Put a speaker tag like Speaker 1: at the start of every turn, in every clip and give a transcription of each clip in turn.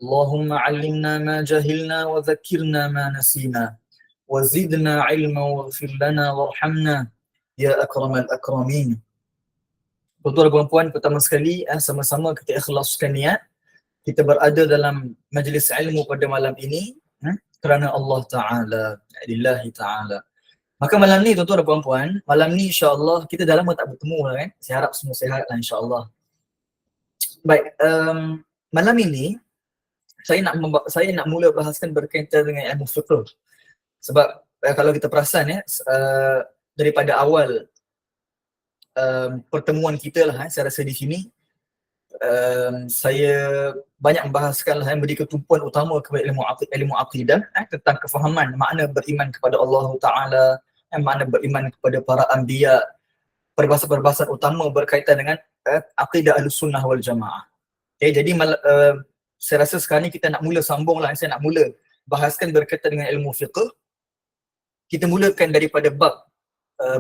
Speaker 1: اللهم علمنا ما جهلنا وذكرنا ما نسينا وزدنا علما واغفر لنا وارحمنا يا أكرم الأكرمين. Tuan-tuan dan puan-puan, pertama sekali sama-sama kita ikhlaskan niat kita berada dalam majlis ilmu pada malam ini kerana Allah Ta'ala, lillahi Ta'ala. Maka malam ni tuan-tuan dan puan-puan, malam ni insya-Allah kita dah lama tak bertemu lah kan. Saya harap semua sihat lah insya-Allah. Baik, malam ini saya nak mula bahaskan berkaitan dengan ilmu fiqh. Sebab kalau kita perasan daripada awal pertemuan kita lah saya rasa di sini saya banyak membahaskan lah beri ketumpuan utama kepada ilmu aqidah tentang kefahaman makna beriman kepada Allah Ta'ala, makna beriman kepada para anbiya, perbahasan-perbahasan utama berkaitan dengan aqidah Ahlussunnah wal Jamaah. Okay, jadi saya rasa sekarang ni kita nak mula sambung lah, saya nak mula bahaskan berkaitan dengan ilmu fiqh. Kita mulakan daripada bab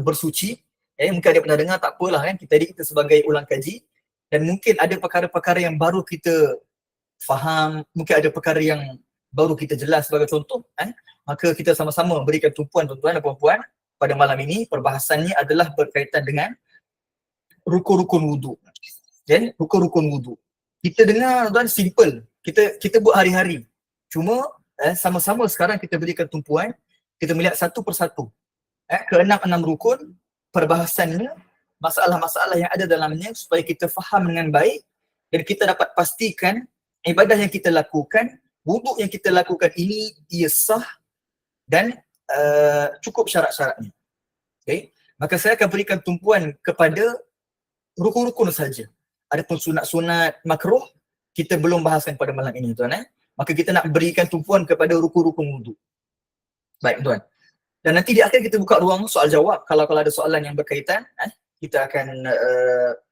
Speaker 1: bersuci. Mungkin ada pernah dengar, tak apalah kan, kita sebagai ulang kaji dan mungkin ada perkara-perkara yang baru kita faham, mungkin ada perkara yang baru kita jelas sebagai contoh maka kita sama-sama berikan tumpuan tuan-tuan dan puan-puan. Pada malam ini perbahasannya adalah berkaitan dengan rukun-rukun wudu. Rukun-rukun wudu. Kita dengar tuan simple, kita buat hari-hari. Cuma sama-sama sekarang kita berikan tumpuan, kita melihat satu persatu ke-6 rukun, perbahasannya, masalah-masalah yang ada dalamnya supaya kita faham dengan baik dan kita dapat pastikan ibadah yang kita lakukan, wuduk yang kita lakukan ini ia sah dan cukup syarat-syaratnya. Okay? Maka saya akan berikan tumpuan kepada rukun-rukun saja. Adapun sunat-sunat makruh kita belum bahaskan pada malam ini tuan. Maka kita nak berikan tumpuan kepada rukun-rukun wuduk. Baik tuan. Dan nanti di akhir kita buka ruang soal jawab. Kalau ada soalan yang berkaitan, kita akan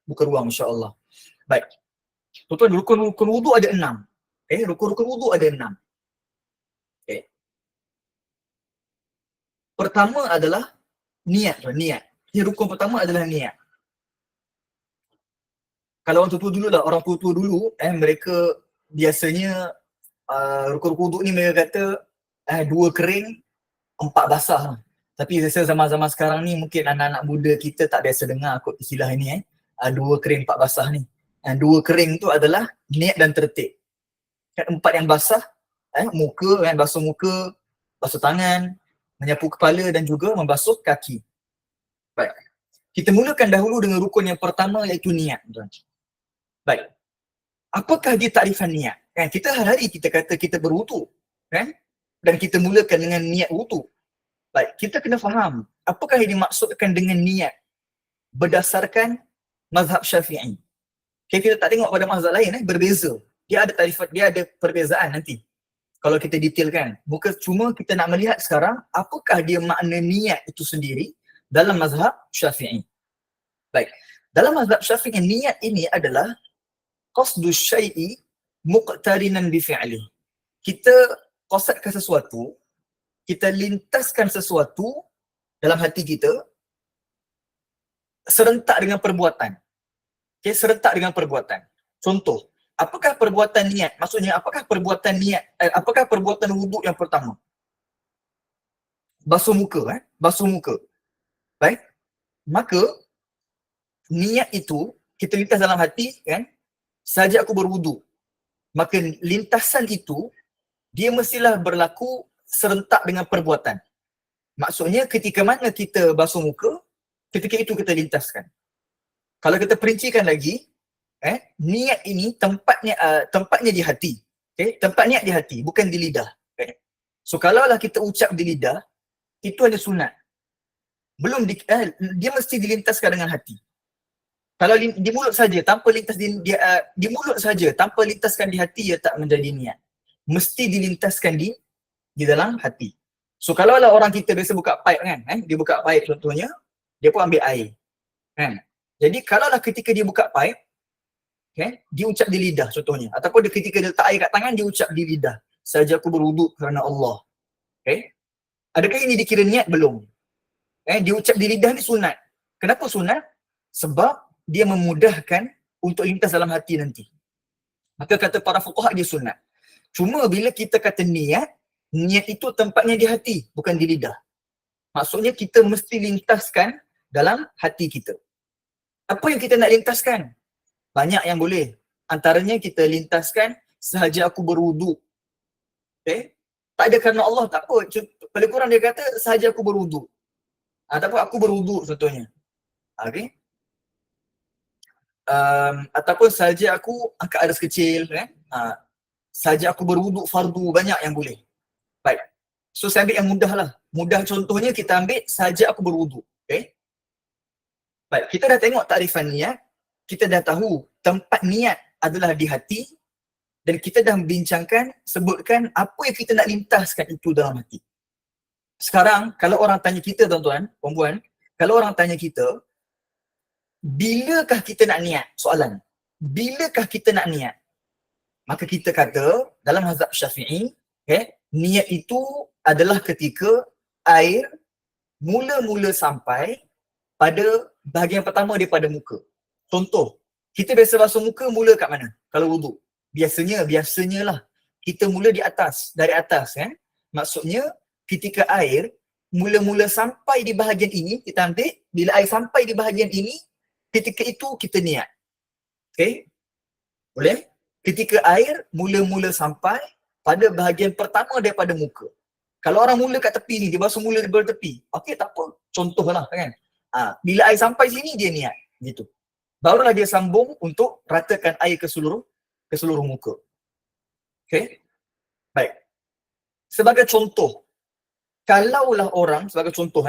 Speaker 1: buka ruang insya-Allah. Baik. Tuan-tuan, rukun-rukun wuduk ada 6. Rukun-rukun wuduk ada 6. Pertama adalah niat. Rukun pertama adalah niat. Kalau orang tua-tua dulu lah, orang tua-tua dulu mereka biasanya rukun wuduk ni mereka kata 2 kering, 4 basah. Tapi saya rasa zaman-zaman sekarang ni mungkin anak-anak muda kita tak biasa dengar kot istilah ini 2 kering 4 basah ni. 2 kering tu adalah niat dan tertib. 4 yang basah, muka, basuh muka, basuh tangan, menyapu kepala dan juga membasuh kaki. Baik. Kita mulakan dahulu dengan rukun yang pertama iaitu niat. Baik. Apakah dia takrifan niat? Kita hari-hari kita kata kita berwuduk, dan kita mulakan dengan niat wuduk. Baik, kita kena faham apakah yang dimaksudkan dengan niat berdasarkan mazhab Syafi'i. Okay, kita tak tengok pada mazhab lain berbeza. Dia ada takrifat, dia ada perbezaan nanti kalau kita detailkan. Cuma kita nak melihat sekarang apakah dia makna niat itu sendiri dalam mazhab Syafi'i. Baik, dalam mazhab Syafi'i niat ini adalah qasdus syai'i muqtarinan bi fi'li. Kita qasadkan sesuatu, kita lintaskan sesuatu dalam hati kita serentak dengan perbuatan. Okay, serentak dengan perbuatan. Contoh, apakah perbuatan niat? Maksudnya apakah perbuatan niat, apakah perbuatan wuduk yang pertama? Basuh muka, basuh muka. Baik. Maka niat itu kita lintas dalam hati saja aku berwuduk. Maka lintasan itu dia mestilah berlaku serentak dengan perbuatan. Maksudnya ketika mana kita basuh muka, ketika itu kita lintaskan. Kalau kita perincikan lagi, niat ini tempatnya di hati. Tempat niat di hati, bukan di lidah. So kalaulah kita ucap di lidah, itu ada sunat. Dia mesti dilintaskan dengan hati. Kalau di mulut saja tanpa lintas di mulut saja tanpa lintaskan di hati, ia tak menjadi niat. Mesti dilintaskan di dalam hati. So kalau lah orang kita biasa buka pipe dia buka pipe contohnya, dia pun ambil air. Jadi kalau lah ketika dia buka pipe, dia ucap di lidah contohnya, ataupun ketika dia letak air kat tangan, dia ucap di lidah, saja aku berwuduk kerana Allah. Adakah ini dikira niat? Belum. Dia ucap di lidah ni sunat. Kenapa sunat? Sebab dia memudahkan untuk lintas dalam hati nanti. Maka kata para fuqaha dia sunat. Cuma bila kita kata niat itu tempatnya di hati, bukan di lidah. Maksudnya kita mesti lintaskan dalam hati kita. Apa yang kita nak lintaskan? Banyak yang boleh. Antaranya kita lintaskan sahaja aku berwuduk. Okay? Tak ada kerana Allah, tak apa. Paling kurang dia kata sahaja aku berwuduk. Tak apa, aku berwuduk contohnya. Okay? Ataupun sahaja aku angkat air sekecil. Sahaja aku berwuduk fardu, banyak yang boleh. Baik. So saya ambil yang mudah lah. Mudah contohnya kita ambil sahaja aku berwuduk. Okay? Baik, kita dah tengok takrifan niat. Kita dah tahu tempat niat adalah di hati. Dan kita dah membincangkan, sebutkan apa yang kita nak lintaskan itu dalam hati. Sekarang, kalau orang tanya kita tuan-tuan, perempuan, kalau orang tanya kita, bilakah kita nak niat? Soalan. Bilakah kita nak niat? Maka kita kata, dalam mazhab Syafi'i, niat itu adalah ketika air mula-mula sampai pada bahagian pertama daripada muka. Contoh, kita biasa basuh muka mula kat mana? Kalau wuduk. Biasanya lah. Kita mula di atas, dari atas kan. Maksudnya, ketika air mula-mula sampai di bahagian ini, kita ambil, bila air sampai di bahagian ini, ketika itu kita niat. Okay? Boleh? Ketika air mula-mula sampai pada bahagian pertama daripada muka. Kalau orang mula kat tepi ni, dia basuh mula daripada tepi. Okay, tak apa. Contoh lah kan. Bila air sampai sini, dia niat. Gitu. Barulah dia sambung untuk ratakan air ke seluruh muka. Okay? Baik. Sebagai contoh, kalaulah orang, sebagai contoh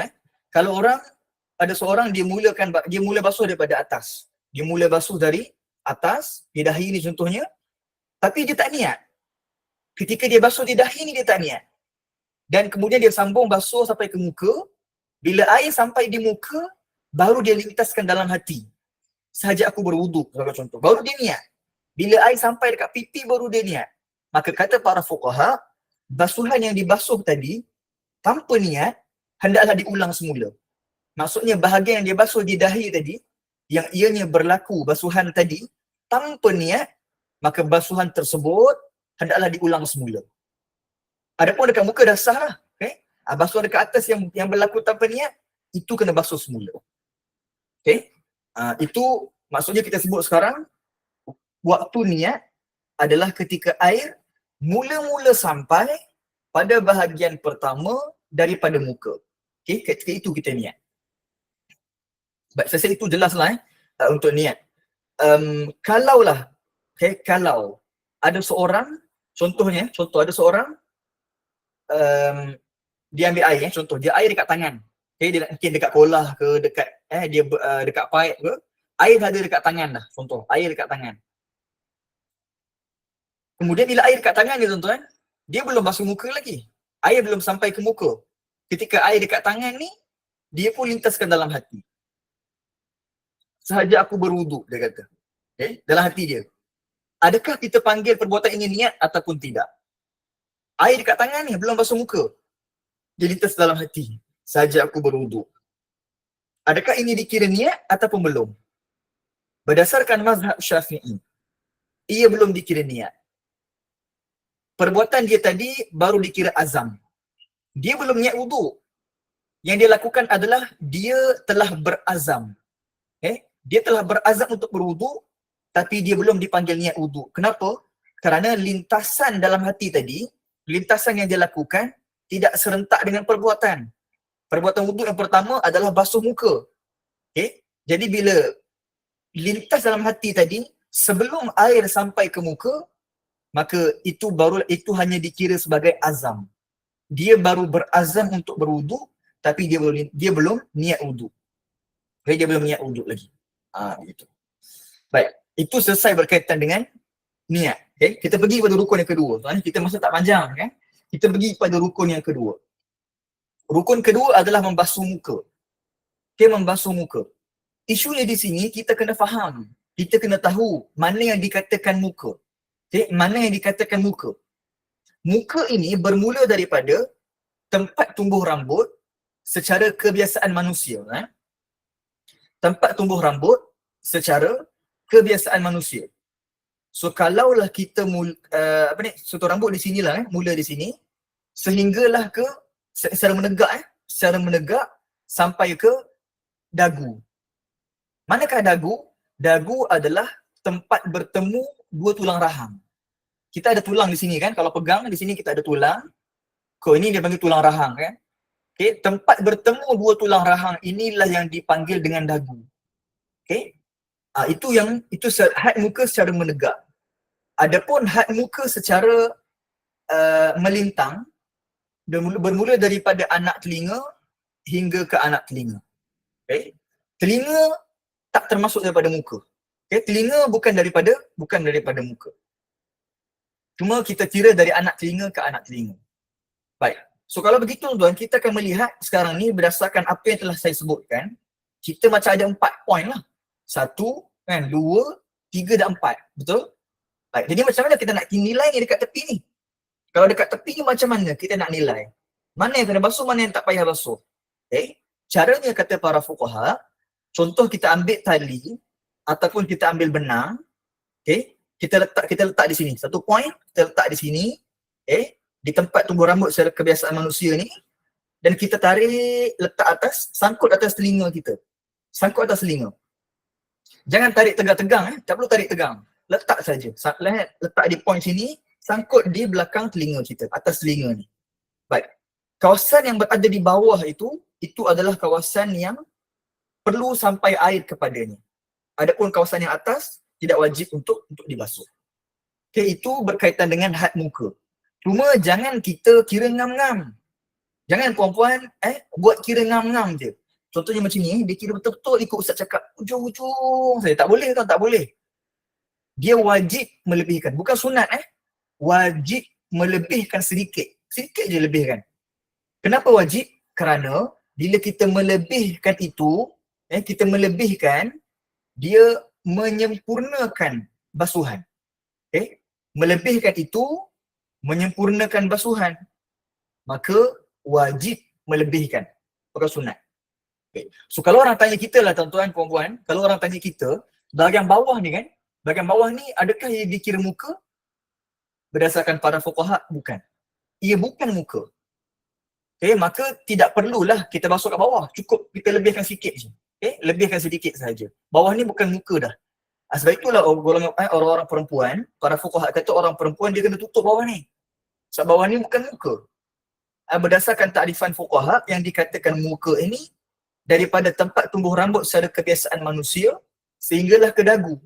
Speaker 1: kalau orang, ada seorang dia mula basuh daripada atas. Dia mula basuh dari atas, di dahi ni contohnya, tapi dia tak niat. Ketika dia basuh di dahi ni dia tak niat. Dan kemudian dia sambung basuh sampai ke muka. Bila air sampai di muka, baru dia lintaskan dalam hati. Sahaja aku berwuduk, sebagai contoh. Baru dia niat. Bila air sampai dekat pipi, baru dia niat. Maka kata para fuqaha, basuhan yang dibasuh tadi, tanpa niat, hendaklah diulang semula. Maksudnya bahagian yang dia basuh di dahi tadi, yang ianya berlaku basuhan tadi, tanpa niat, maka basuhan tersebut hendaklah diulang semula. Adapun dekat muka dah sah lah. Okay? Basuhan dekat atas yang berlaku tanpa niat, itu kena basuh semula. Okay? Itu maksudnya kita sebut sekarang, waktu niat adalah ketika air mula-mula sampai pada bahagian pertama daripada muka. Okay? Ketika itu kita niat. Baik, saya rasa itu jelaslah untuk niat. Kalaulah, kalau ada seorang, contoh ada seorang dia ambil air, contoh dia air dekat tangan. Dia mungkin dekat kolah ke, dekat dia dekat paip ke, air ada dekat tangan dah, contoh air dekat tangan. Kemudian bila air dekat tangan ni tuan-tuan, dia belum basuh muka lagi. Air belum sampai ke muka. Ketika air dekat tangan ni, dia pun lintaskan dalam hati. Sahaja aku berwuduk, dia kata. Dalam hati dia. Adakah kita panggil perbuatan ini niat ataupun tidak? Air dekat tangan ni, belum basuh muka. Dia lintas dalam hati. Sahaja aku berwuduk. Adakah ini dikira niat ataupun belum? Berdasarkan mazhab Syafi'i, ia belum dikira niat. Perbuatan dia tadi baru dikira azam. Dia belum niat wuduk. Yang dia lakukan adalah dia telah berazam. Dia telah berazam untuk berwuduk, tapi dia belum dipanggil niat wuduk. Kenapa? Kerana lintasan dalam hati tadi, lintasan yang dia lakukan tidak serentak dengan perbuatan. Perbuatan wuduk yang pertama adalah basuh muka. Jadi bila lintas dalam hati tadi, sebelum air sampai ke muka, maka itu hanya dikira sebagai azam. Dia baru berazam untuk berwuduk, tapi dia belum niat wuduk. Dia belum niat wuduk lagi. Begitu. Baik, itu selesai berkaitan dengan niat. Kita pergi pada rukun yang kedua. Kita masa tak panjang kan? Kita pergi pada rukun yang kedua. Rukun kedua adalah membasuh muka. Membasuh muka. Isunya di sini kita kena faham. Kita kena tahu mana yang dikatakan muka. Mana yang dikatakan muka. Muka ini bermula daripada tempat tumbuh rambut secara kebiasaan manusia. Tempat tumbuh rambut secara kebiasaan manusia. So kalaulah kita sutur rambut di sinilah mula di sini sehinggalah ke secara menegak sampai ke dagu. Manakah dagu? Dagu adalah tempat bertemu dua tulang rahang. Kita ada tulang di sini kan, kalau pegang di sini kita ada tulang. Ini dia panggil tulang rahang kan. Okay, tempat bertemu dua tulang rahang inilah yang dipanggil dengan dagu. Okay, itu had muka secara menegak. Adapun had muka secara melintang bermula daripada anak telinga hingga ke anak telinga. Okay, telinga tak termasuk daripada muka. Okay, telinga bukan daripada muka. Cuma kita kira dari anak telinga ke anak telinga. Baik. So kalau begitu tuan, kita akan melihat sekarang ni berdasarkan apa yang telah saya sebutkan, kita macam ada 4 poin lah. 1, 2, 3 dan 4. Betul? Baik. Jadi macam mana kita nak nilai ni dekat tepi ni? Kalau dekat tepi ni macam mana kita nak nilai? Mana yang kena basuh, mana yang tak payah basuh? Okay. Caranya kata para fuqaha, contoh kita ambil tali ataupun kita ambil benang, okay, kita letak di sini. 1 poin kita letak di sini, okay, di tempat tumbuh rambut secara kebiasaan manusia ni, dan kita tarik letak atas, sangkut atas telinga kita. Sangkut atas telinga. Jangan tarik tegang-tegang, tak perlu tarik tegang. Letak saja. Letak di poin sini, sangkut di belakang telinga kita, atas telinga ni. Baik. Kawasan yang berada di bawah itu adalah kawasan yang perlu sampai air kepadanya. Adapun kawasan yang atas tidak wajib untuk dibasuh. Okay, itu berkaitan dengan had muka. Cuma jangan kita kira ngam-ngam. Jangan perempuan buat kira ngam-ngam je. Contohnya macam ni, dia kira betul-betul ikut Ustaz cakap ujung-ujung saja. Tak boleh kan? Tak boleh. Dia wajib melebihkan. Bukan sunat wajib melebihkan sedikit. Sedikit je lebihkan. Kenapa wajib? Kerana bila kita melebihkan itu, kita melebihkan, dia menyempurnakan basuhan. Okay? Melebihkan itu menyempurnakan basuhan. Maka wajib melebihkan. Bukan sunat. Okay. So kalau orang tanya kita lah tuan-tuan, puan-puan, kalau orang tanya kita, bahagian bawah ni kan, bahagian bawah ni adakah ia dikira muka? Berdasarkan para fuqaha, bukan. Ia bukan muka. Okay, maka tidak perlulah kita basuh kat bawah. Cukup kita lebihkan sikit je. Okay, lebihkan sedikit saja. Bawah ni bukan muka dah. Sebab itulah orang-orang perempuan, para fuqaha kata orang perempuan dia kena tutup bawah ni. Sebab bawah ni bukan muka. Berdasarkan takrifan fuqaha yang dikatakan muka ini daripada tempat tumbuh rambut secara kebiasaan manusia sehinggalah ke dagu.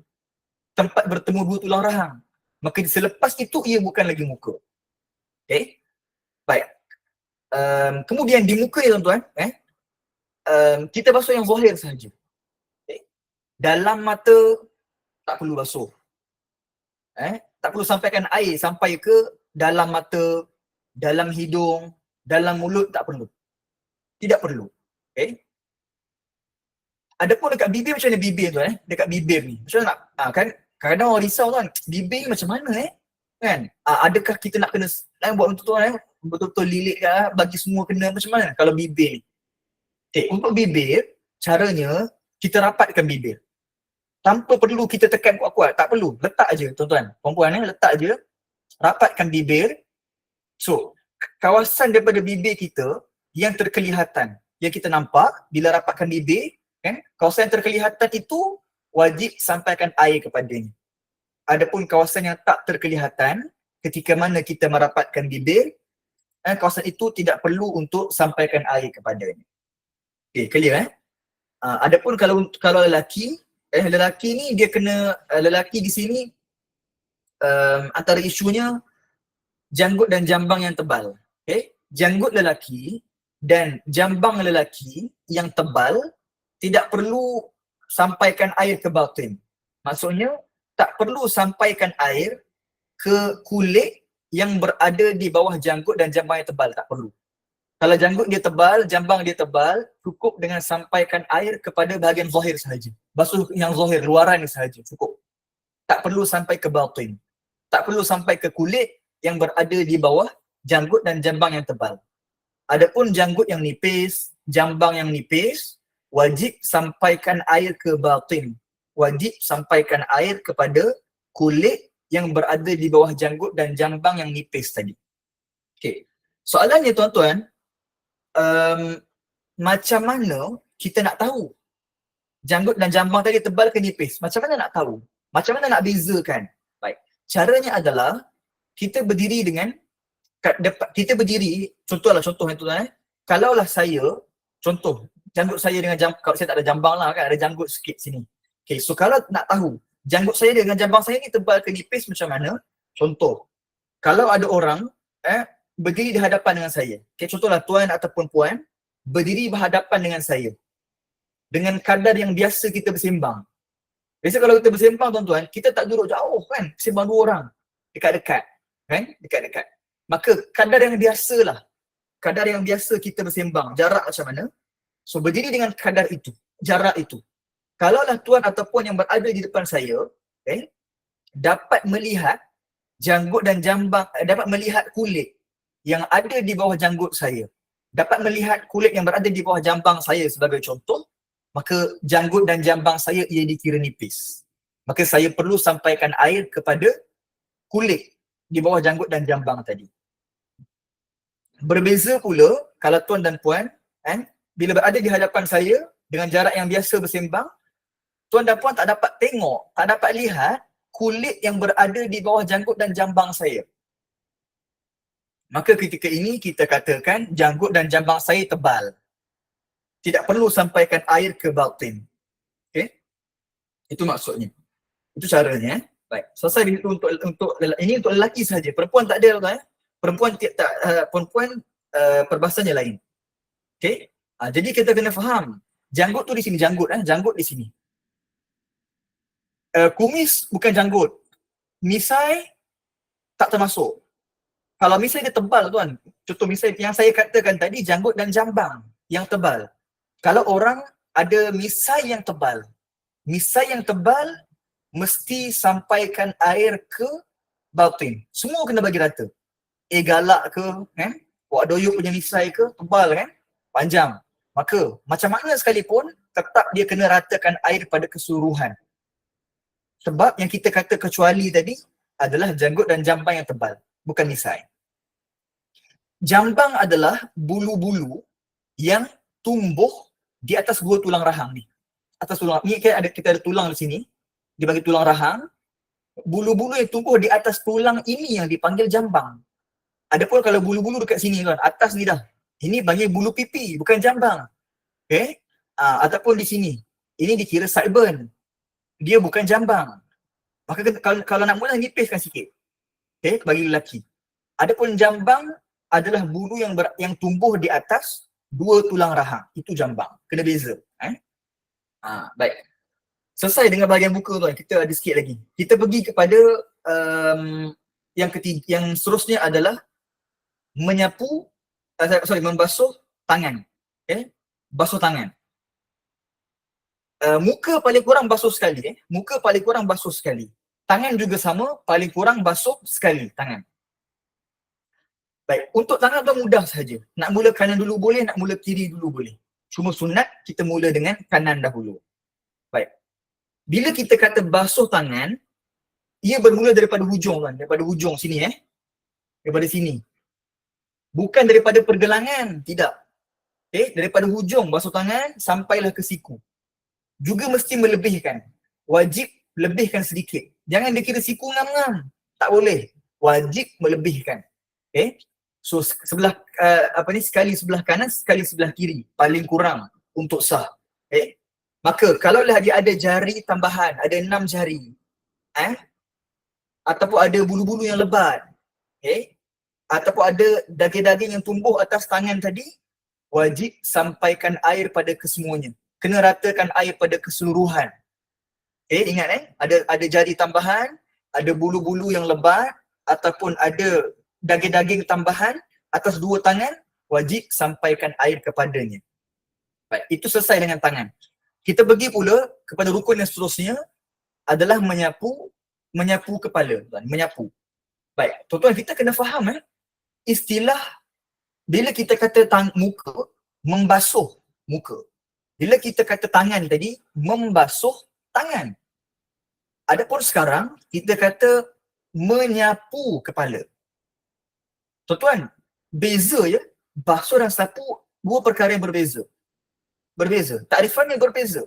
Speaker 1: Tempat bertemu dua tulang rahang. Maka selepas itu ia bukan lagi muka. Okay? Baik. Kemudian di muka ni tuan-tuan, kita basuh yang zahir sahaja. Okay? Dalam mata tak perlu basuh. Tak perlu sampaikan air sampai ke dalam mata, dalam hidung, dalam mulut, tak perlu. Tidak perlu. Okay? Adapun dekat bibir, macam mana bibir tu dekat bibir ni? Macam mana nak, kan kadang-kadang orang risau kan, bibir macam mana kan? Adakah kita nak kena buat betul-betul betul-betul lilit bagi semua kena macam mana kalau bibir ni? Okay, untuk bibir, caranya kita rapatkan bibir. Tanpa perlu kita tekan kuat-kuat, tak perlu. Letak aje tuan-tuan, perempuan letak aje, rapatkan bibir. So, kawasan daripada bibir kita yang terkelihatan, yang kita nampak bila rapatkan bibir, kan? Kawasan yang terkelihatan itu wajib sampaikan air kepadanya. Adapun kawasan yang tak terkelihatan, ketika mana kita merapatkan bibir, kawasan itu tidak perlu untuk sampaikan air kepadanya. Okay, clear adapun kalau lelaki, lelaki ni dia kena, lelaki di sini antara isunya janggut dan jambang yang tebal. Okay? Janggut lelaki dan jambang lelaki yang tebal tidak perlu sampaikan air ke batin. Maksudnya tak perlu sampaikan air ke kulit yang berada di bawah janggut dan jambang yang tebal, tak perlu. Kalau janggut dia tebal, jambang dia tebal, cukup dengan sampaikan air kepada bahagian zahir sahaja. Basuh yang zahir, luaran sahaja, cukup. Tak perlu sampai ke batin. Tak perlu sampai ke kulit yang berada di bawah janggut dan jambang yang tebal. Adapun janggut yang nipis, jambang yang nipis, wajib sampaikan air ke batin. Wajib sampaikan air kepada kulit yang berada di bawah janggut dan jambang yang nipis tadi. Okay. Soalannya tuan-tuan, macam mana kita nak tahu janggut dan jambang tadi tebal ke nipis? Macam mana nak tahu? Macam mana nak bezakan? Baik. Caranya adalah kita berdiri dengan contohlah tuan-tuan, kalaulah saya, contoh, janggut saya dengan kalau saya tak ada jambang lah kan, ada janggut sikit sini. Okay, so kalau nak tahu janggut saya dengan jambang saya ni tebal ke nipis macam mana? Contoh, kalau ada orang berdiri di hadapan dengan saya. Okay, contohlah tuan ataupun puan berdiri berhadapan dengan saya dengan kadar yang biasa kita bersembang. Biasa kalau kita bersembang tuan-tuan, kita tak duduk jauh kan, bersembang dua orang, dekat-dekat kan, dekat-dekat. Maka kadar yang biasalah, kadar yang biasa kita bersembang, jarak macam mana. So berdiri dengan kadar itu, jarak itu. Kalaulah tuan ataupun yang berada di depan saya, okay, dapat melihat janggut dan jambang, dapat melihat kulit yang ada di bawah janggut saya, dapat melihat kulit yang berada di bawah jambang saya sebagai contoh, maka janggut dan jambang saya ia dikira nipis. Maka saya perlu sampaikan air kepada kulit di bawah janggut dan jambang tadi. Berbeza pula kalau tuan dan puan bila berada di hadapan saya dengan jarak yang biasa bersembang, tuan dan puan tak dapat tengok, tak dapat lihat kulit yang berada di bawah janggut dan jambang saya. Maka ketika ini kita katakan janggut dan jambang saya tebal. Tidak perlu sampaikan air ke batin. Okay? Itu maksudnya. Itu caranya. Baik. Selesai untuk ini untuk lelaki saja. Perempuan tak ada tuan. Perempuan perbahasannya lain. Okay? Jadi kita kena faham. Janggut tu di sini, janggut di sini. Kumis bukan janggut. Misai tak termasuk. Kalau misai dia tebal tuan. Contoh misai yang saya katakan tadi, janggut dan jambang yang tebal. Kalau orang ada misai yang tebal mesti sampaikan air ke batin. Semua kena bagi rata. Galak ke, Wak Doyok punya misai ke, tebal kan, panjang. Maka macam mana sekalipun, tetap dia kena ratakan air pada keseluruhan. Sebab yang kita kata kecuali tadi adalah janggut dan jambang yang tebal, bukan misai. Jambang adalah bulu-bulu yang tumbuh di atas dua tulang rahang ni. Atas tulang ni kita ada tulang di sini, dia bagi tulang rahang. Bulu-bulu yang tumbuh di atas tulang ini yang dipanggil jambang. Adapun kalau bulu-bulu dekat sini kan, atas ni dah. Ini panggil bulu pipi, bukan jambang. Okay? Ataupun di sini, ini dikira sideburn. Dia bukan jambang. Maka kalau nak mula nipiskan sikit. Okay? Bagi lelaki. Adapun jambang adalah bulu yang tumbuh di atas dua tulang rahang. Itu jambang. Kena beza. Baik. Selesai dengan bahagian buka tuan. Kita ada sikit lagi. Kita pergi kepada yang ketiga, yang seterusnya adalah membasuh tangan. Okay? Basuh tangan. Muka paling kurang basuh sekali. Muka paling kurang basuh sekali. Tangan juga sama, paling kurang basuh sekali tangan. Baik, untuk tangan tu mudah saja. Nak mula kanan dulu boleh, nak mula kiri dulu boleh. Cuma sunat kita mula dengan kanan dahulu. Baik. Bila kita kata basuh tangan, ia bermula daripada hujung kan, daripada hujung sini daripada sini. Bukan daripada pergelangan, tidak. Okay, daripada hujung basuh tangan sampailah ke siku. Juga mesti melebihkan. Wajib lebihkan sedikit. Jangan dikira siku ngam-ngam. Tak boleh. Wajib melebihkan. Okay. So sebelah sekali sebelah kanan, sekali sebelah kiri. Paling kurang untuk sah. Okay. Maka kalaulah dia ada jari tambahan, ada 6 jari. Ataupun ada bulu-bulu yang lebat. Okay. Ataupun ada daging-daging yang tumbuh atas tangan tadi, wajib sampaikan air pada kesemuanya. Kena ratakan air pada keseluruhan. Okay, ingat ada jari tambahan, ada bulu-bulu yang lebat, ataupun ada daging-daging tambahan atas dua tangan, wajib sampaikan air kepadanya. Baik, itu selesai dengan tangan. Kita pergi pula kepada rukun yang seterusnya adalah menyapu kepala, menyapu. Baik, tuan-tuan kita kena faham istilah bila kita kata muka, membasuh muka. Bila kita kata tangan tadi, membasuh tangan. Adapun sekarang kita kata menyapu kepala. Tuan-tuan, beza ya, basuh dan sapu dua perkara yang berbeza. Berbeza, takrifannya berbeza.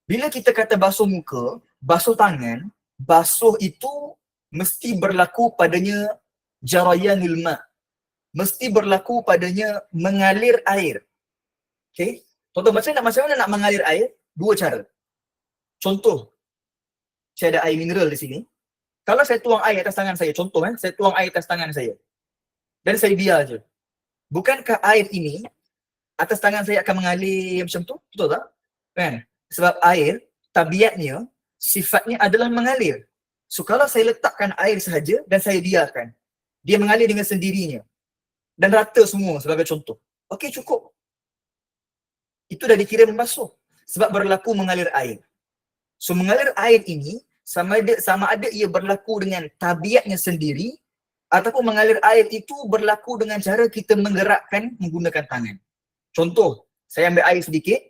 Speaker 1: Bila kita kata basuh muka, basuh tangan, basuh itu mesti berlaku padanya jarayanul ma'. Mesti berlaku padanya mengalir air. Okay? Tuan-tuan, macam mana nak mengalir air? Dua cara. Contoh, saya ada air mineral di sini. Kalau saya tuang air atas tangan saya, contoh saya tuang air atas tangan saya dan saya biar je. Bukankah air ini atas tangan saya akan mengalir macam tu? Betul tak? Kan? Sebab air, tabiatnya, sifatnya adalah mengalir. So kalau saya letakkan air sahaja dan saya biarkan, dia mengalir dengan sendirinya dan rata semua sebagai contoh. Okey, cukup. Itu dah dikira membasuh sebab berlaku mengalir air. So mengalir air ini sama ada ia berlaku dengan tabiatnya sendiri ataupun mengalir air itu berlaku dengan cara kita menggerakkan menggunakan tangan. Contoh, saya ambil air sedikit,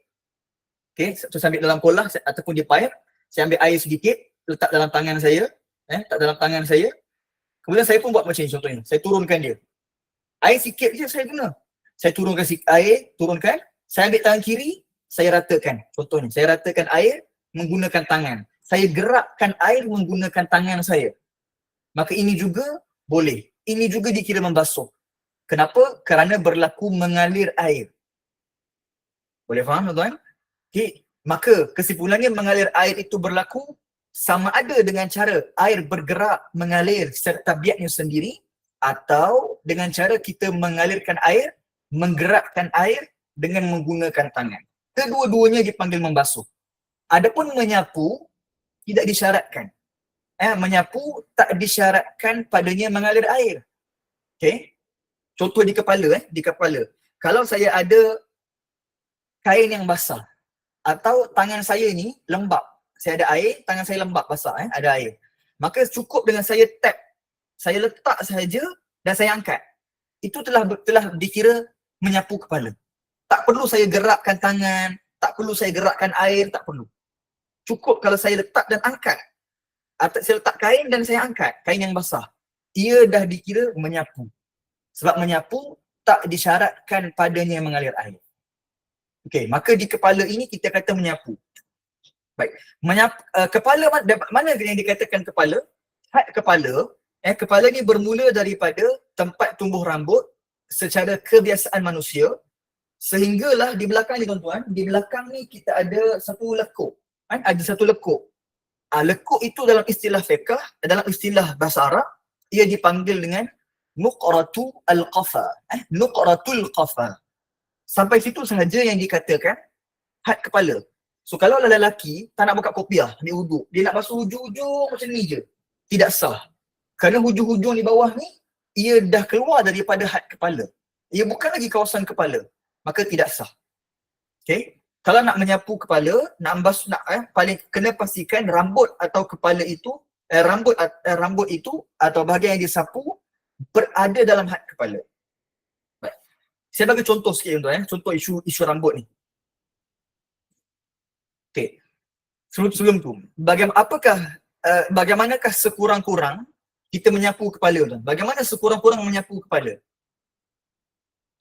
Speaker 1: okay, saya ambil dalam kolah ataupun di pipe, saya ambil air sedikit, letak dalam tangan saya, letak dalam tangan saya, kemudian saya pun buat macam ni contohnya, saya turunkan dia. Air sikit je saya guna. Saya turunkan air, turunkan, saya ambil tangan kiri, saya ratakan. Contohnya, saya ratakan air menggunakan tangan. Saya gerakkan air menggunakan tangan saya. Maka ini juga boleh. Ini juga dikira membasuh. Kenapa? Kerana berlaku mengalir air. Boleh faham tuan-tuan? Okay. Maka kesimpulannya mengalir air itu berlaku sama ada dengan cara air bergerak mengalir secara tabiatnya sendiri atau dengan cara kita mengalirkan air, menggerakkan air dengan menggunakan tangan. Kedua-duanya dipanggil membasuh. Adapun menyapu tidak disyaratkan. Menyapu tak disyaratkan padanya mengalir air. Okay? Contoh di kepala, di kepala. Kalau saya ada kain yang basah atau tangan saya ni lembap, saya ada air, tangan saya lembap basah, ada air. Maka cukup dengan saya tap, saya letak sahaja dan saya angkat. Itu telah dikira menyapu kepala. Tak perlu saya gerakkan tangan, tak perlu saya gerakkan air, tak perlu. Cukup kalau saya letak dan angkat. Atau saya letak kain dan saya angkat, kain yang basah. Ia dah dikira menyapu. Sebab menyapu tak disyaratkan padanya mengalir air. Okey, maka di kepala ini kita kata menyapu. Baik. Kepala mana yang dikatakan kepala? Had kepala, kepala ni bermula daripada tempat tumbuh rambut secara kebiasaan manusia sehinggalah di belakang ni tuan-tuan, di belakang ni kita ada satu lekuk. Ada satu lekuk. Lekuk itu dalam istilah fiqh, dalam istilah bahasa Arab, ia dipanggil dengan nuqratu al-qafa. Nuqratul qafa. Sampai situ sahaja yang dikatakan had kepala. So kalau lelaki tak nak buka kopiah, ambil wuduk, dia nak basuh hujung-hujung macam ni je, tidak sah. Kerana hujung-hujung di bawah ni, ia dah keluar daripada had kepala. Ia bukan lagi kawasan kepala. Maka tidak sah. Okay? Kalau nak menyapu kepala, nak membasuh, paling kena pastikan rambut atau kepala itu, rambut itu atau bahagian yang disapu berada dalam had kepala. Baik. Saya bagi contoh sikit tuan-tuan, contoh isu rambut ni. Okey. Sebelum tu, bagaimanakah sekurang-kurang kita menyapu kepala tuan? Bagaimana sekurang-kurang menyapu kepala?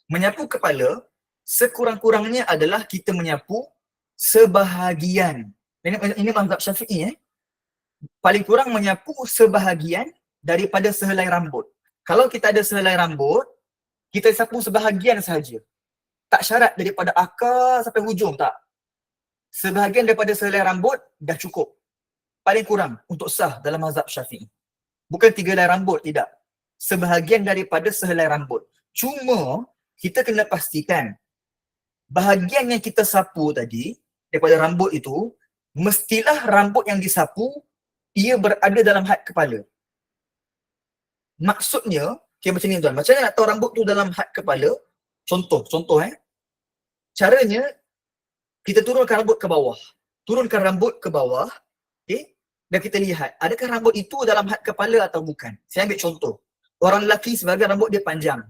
Speaker 1: Menyapu kepala sekurang-kurangnya adalah kita menyapu sebahagian. Ini mazhab Syafi'i. Paling kurang menyapu sebahagian daripada sehelai rambut. Kalau kita ada sehelai rambut, kita sapu sebahagian sahaja. Tak syarat daripada akar sampai hujung, tak. Sebahagian daripada sehelai rambut dah cukup. Paling kurang untuk sah dalam mazhab Syafi'i. Bukan 3 helai rambut, tidak. Sebahagian daripada sehelai rambut. Cuma kita kena pastikan bahagian yang kita sapu tadi daripada rambut itu, mestilah rambut yang disapu ia berada dalam had kepala. Maksudnya, okay, macam ni tuan, macam mana nak tahu rambut tu dalam had kepala? Contoh caranya kita turunkan rambut ke bawah. Turunkan rambut ke bawah, okay? Dan kita lihat adakah rambut itu dalam had kepala atau bukan. Saya ambil contoh. Orang lelaki sebagai rambut dia panjang.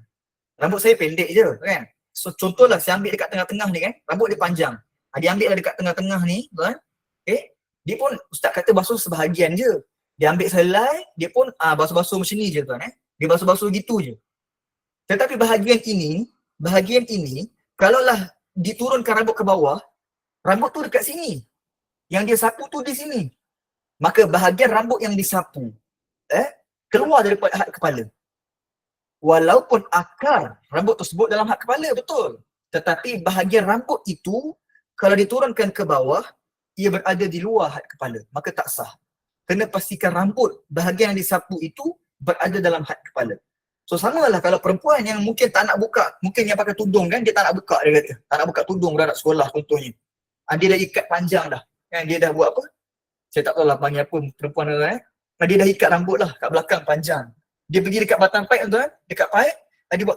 Speaker 1: Rambut saya pendek je kan. So contohlah saya ambil dekat tengah-tengah ni kan, rambut dia panjang. Dia ambil dekat tengah-tengah ni, tuan. Okay? Dia pun ustaz kata basuh sebahagian je. Dia ambil selai, dia pun basuh-basuh macam ni je tuan Dia basuh-basuh gitu je. Tetapi bahagian ini, kalaulah diturunkan rambut ke bawah, rambut tu dekat sini. Yang dia sapu tu di sini. Maka bahagian rambut yang disapu keluar daripada had kepala. Walaupun akar rambut tersebut dalam had kepala, betul. Tetapi bahagian rambut itu, kalau diturunkan ke bawah, ia berada di luar had kepala. Maka tak sah. Kena pastikan rambut bahagian yang disapu itu berada dalam had kepala. So samalah kalau perempuan yang mungkin tak nak buka, mungkin yang pakai tudung kan, dia tak nak buka, dia kata. Tak nak buka tudung budak sekolah contohnya. Dia dah ikat panjang dah. Kan? Dia dah buat apa? Saya tak tahu lah panggil apa perempuan tu dia dah ikat rambut lah kat belakang panjang. Dia pergi dekat batang paip tu dekat paip,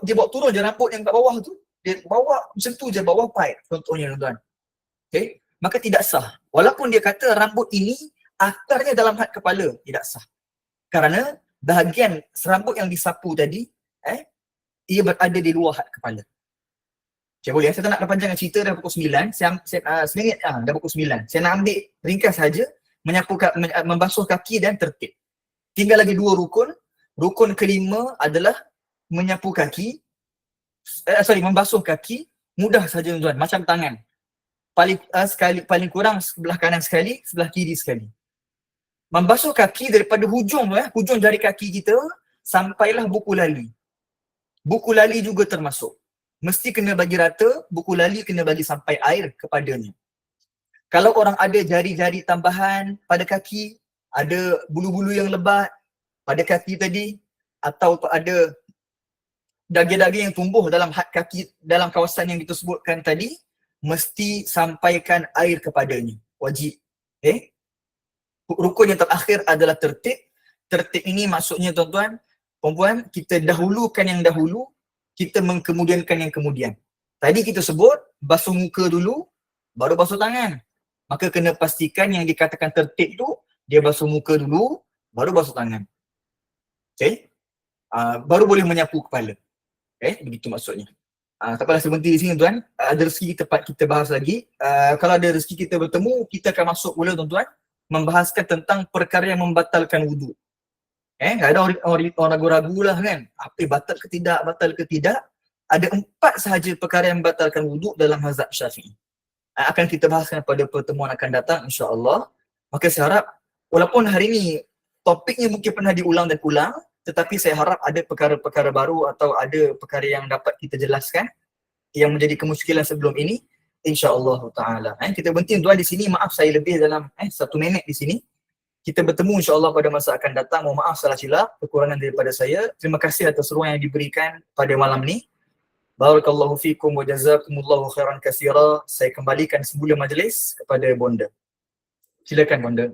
Speaker 1: dia bawa turun je rambut yang kat bawah tu. Dia bawa macam tu je bawah paip contohnya tuan. Okay? Maka tidak sah. Walaupun dia kata rambut ini akarnya dalam had kepala, tidak sah. Kerana bahagian serambut yang disapu tadi, ia berada di luar had kepala. Okay, boleh. Saya tak nak panjangkan cerita dah pukul 9. Seminit dah pukul 9. Saya nak ambil ringkas saja, membasuh kaki dan tertib. Tinggal lagi 2 rukun. Rukun kelima adalah menyapu kaki. Membasuh kaki. Mudah saja tuan, macam tangan. Paling kurang sebelah kanan sekali, sebelah kiri sekali. Membasuh kaki daripada hujung jari kaki kita sampailah buku lali. Buku lali juga termasuk. Mesti kena bagi rata, buku lali kena bagi sampai air kepadanya. Kalau orang ada jari-jari tambahan pada kaki, ada bulu-bulu yang lebat pada kaki tadi, atau ada daging-daging yang tumbuh dalam had kaki, dalam kawasan yang kita sebutkan tadi, mesti sampaikan air kepadanya. Wajib. Okay? Rukun yang terakhir adalah tertib. Tertib ini maksudnya tuan-tuan, perempuan, kita dahulukan yang dahulu, kita mengkemudiankan yang kemudian. Tadi kita sebut, basuh muka dulu, baru basuh tangan. Maka kena pastikan yang dikatakan tertib tu, dia basuh muka dulu, baru basuh tangan. Okay? Baru boleh menyapu kepala. Okay? Begitu maksudnya. Tak apalah, saya berhenti di sini tuan. Ada rezeki kita bahas lagi. Kalau ada rezeki kita bertemu, kita akan masuk pula tuan-tuan, membahaskan tentang perkara yang membatalkan wuduk. Ada orang ragu-ragu lah kan. Apa batal ke tidak? Ada 4 sahaja perkara yang membatalkan wuduk dalam mazhab Syafi'i. Akan kita bahaskan pada pertemuan akan datang insya-Allah. Maka saya harap, walaupun hari ini topiknya mungkin pernah diulang dan ulang, tetapi saya harap ada perkara-perkara baru atau ada perkara yang dapat kita jelaskan yang menjadi kemusykilan sebelum ini, insya-Allah taala. Kita berhenti tuan di sini. Maaf saya lebih dalam 1 minit di sini. Kita bertemu insya-Allah pada masa akan datang. Mohon maaf salah silap, kekurangan daripada saya. Terima kasih atas ruang yang diberikan pada malam ni. Barakallahu fikum wa jazakumullahu khairan katsira. Saya kembalikan semula majlis kepada bonda. Silakan bonda.